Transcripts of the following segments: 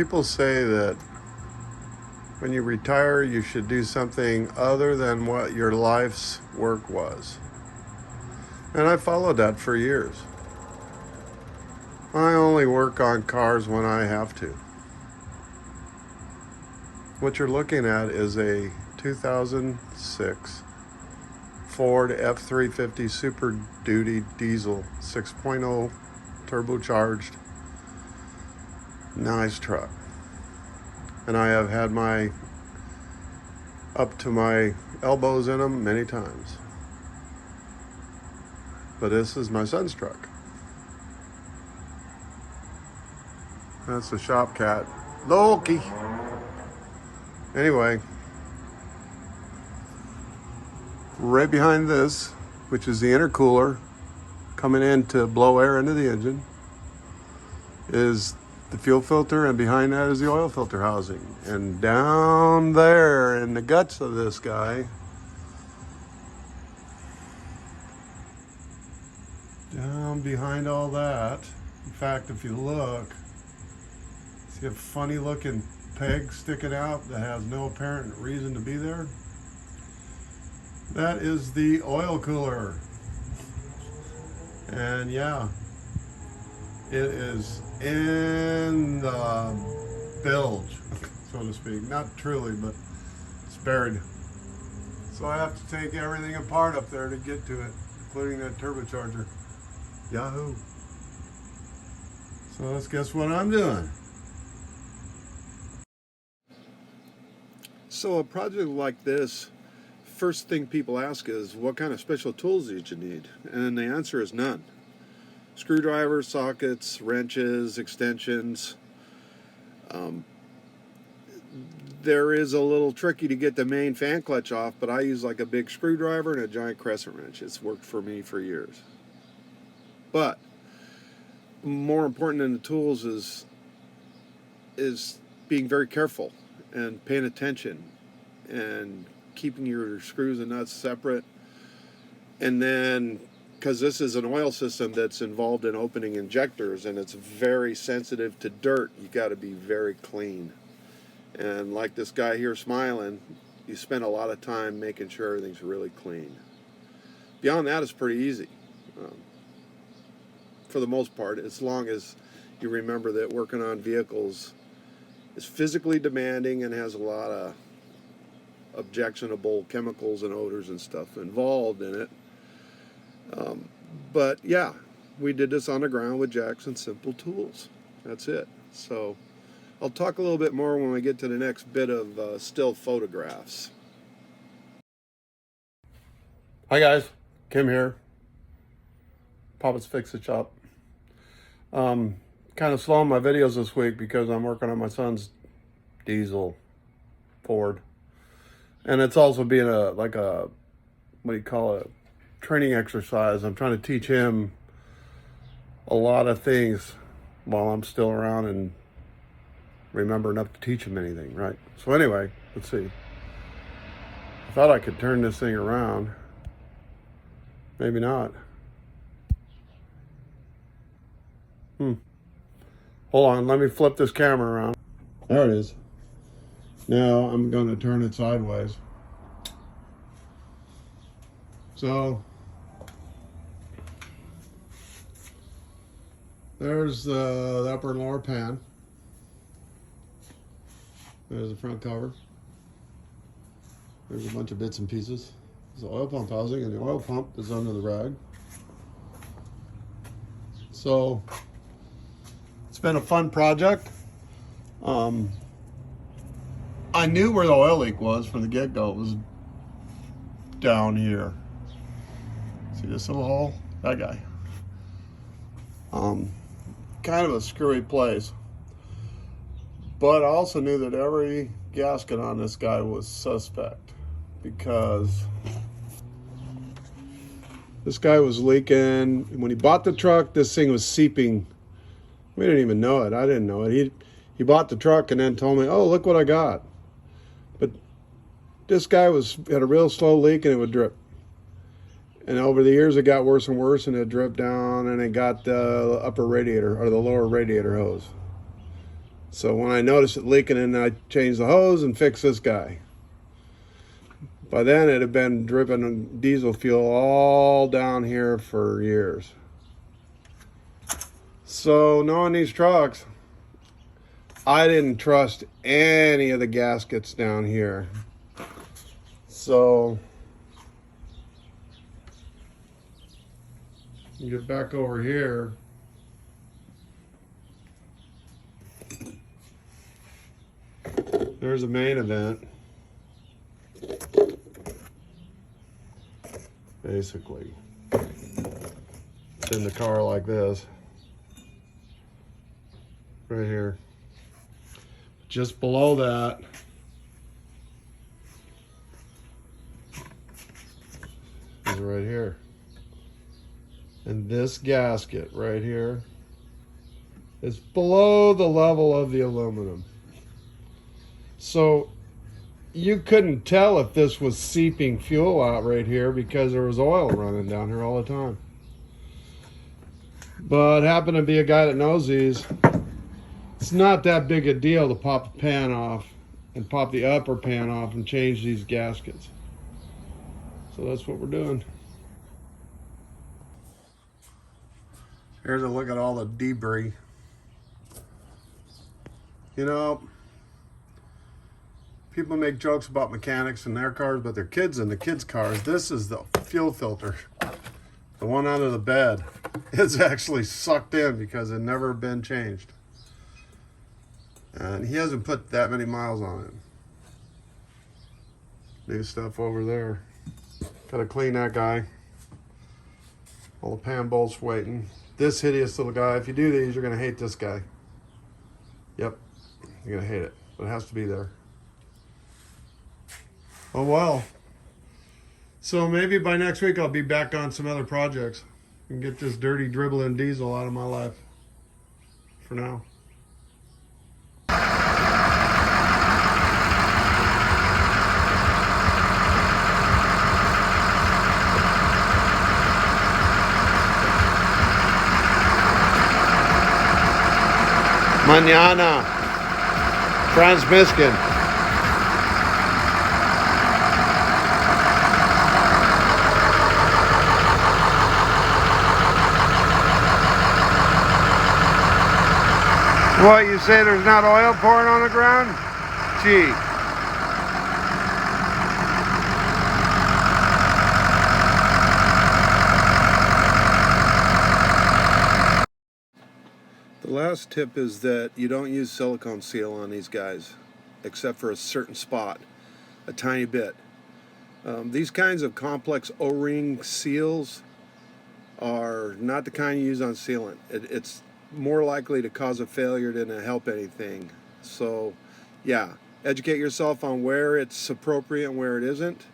People say that when you retire, you should do something other than what your life's work was. And I followed that for years. I only work on cars when I have to. What you're looking at is a 2006 Ford F-350 Super Duty diesel 6.0 turbocharged. Nice truck. And I have had my up to my elbows in them many times. But this is my son's truck. That's the shop cat, Loki. Anyway, right behind this, which is the intercooler coming in to blow air into the engine, is the fuel filter, and behind that is the oil filter housing. And down there in the guts of this guy, down behind all that, in fact, if you look, see a funny looking peg sticking out that has no apparent reason to be there? That is the oil cooler. And yeah, it is in the bilge, so to speak. Not truly, but it's buried. So I have to take everything apart up there to get to it, including that turbocharger. Yahoo! So let's guess what I'm doing. So a project like this, first thing people ask is, what kind of special tools did you need? And the answer is none. Screwdrivers, sockets, wrenches, extensions. There is a little tricky to get the main fan clutch off, but I use like a big screwdriver and a giant crescent wrench. It's worked for me for years. But more important than the tools is being very careful and paying attention and keeping your screws and nuts separate. And then, because this is an oil system that's involved in opening injectors and it's very sensitive to dirt, you got to be very clean. And like this guy here smiling, you spend a lot of time making sure everything's really clean. Beyond that, it's pretty easy. For the most part, as long as you remember that working on vehicles is physically demanding and has a lot of objectionable chemicals and odors and stuff involved in it. But yeah, we did this on the ground with Jackson Simple Tools. That's it. So I'll talk a little bit more when we get to the next bit of still photographs. Hi guys, Kim here. Papa's Fix It Shop. Kind of slowing my videos this week because I'm working on my son's diesel Ford. And it's also being what do you call it, training exercise. I'm trying to teach him a lot of things while I'm still around and remember enough to teach him anything, right? So anyway, let's see. I thought I could turn this thing around. Maybe not. Hold on, let me flip this camera around. There it is. Now I'm going to turn it sideways. So there's the upper and lower pan. There's the front cover. There's a bunch of bits and pieces. There's the oil pump housing, and the oil pump is under the rag. So it's been a fun project. I knew where the oil leak was from the get-go. It was down here. See this little hole? That guy. Kind of a screwy place. But I also knew that every gasket on this guy was suspect, because this guy was leaking. When he bought the truck, this thing was seeping. We didn't even know it. I didn't know it. He bought the truck and then told me, oh, look what I got. But this guy had a real slow leak and it would drip. And over the years, it got worse and worse, and it dripped down, and it got the upper radiator or the lower radiator hose. So when I noticed it leaking, and I changed the hose and fixed this guy. By then it had been dripping diesel fuel all down here for years. So knowing these trucks, I didn't trust any of the gaskets down here. So get back over here. There's the main event. Basically, it's in the car like this, right here. Just below that is right here. And this gasket right here is below the level of the aluminum. So you couldn't tell if this was seeping fuel out right here because there was oil running down here all the time. But happened to be a guy that knows these. It's not that big a deal to pop the pan off and pop the upper pan off and change these gaskets. So that's what we're doing. Here's a look at all the debris. You know, people make jokes about mechanics and their cars, but their kids in the kids' cars. This is the fuel filter, the one under the bed. It's actually sucked in because it never been changed. And he hasn't put that many miles on it. New stuff over there. Gotta clean that guy. All the pan bolts waiting. This hideous little guy, if you do these, you're gonna hate this guy. Yep, you're gonna hate it, but it has to be there. Oh well. So maybe by next week I'll be back on some other projects and get this dirty dribbling diesel out of my life. For now. Mañana. Transmiskin. What, you say there's not oil pouring on the ground? Gee. The last tip is that you don't use silicone seal on these guys, except for a certain spot, a tiny bit. These kinds of complex O-ring seals are not the kind you use on sealant. It's more likely to cause a failure than to help anything. So yeah, educate yourself on where it's appropriate and where it isn't,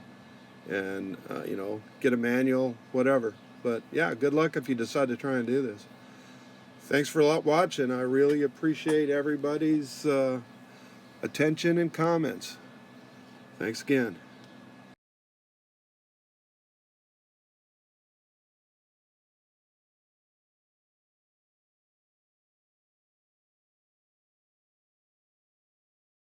and you know, get a manual, whatever. But yeah, good luck if you decide to try and do this. Thanks for watching. I really appreciate everybody's attention and comments. Thanks again.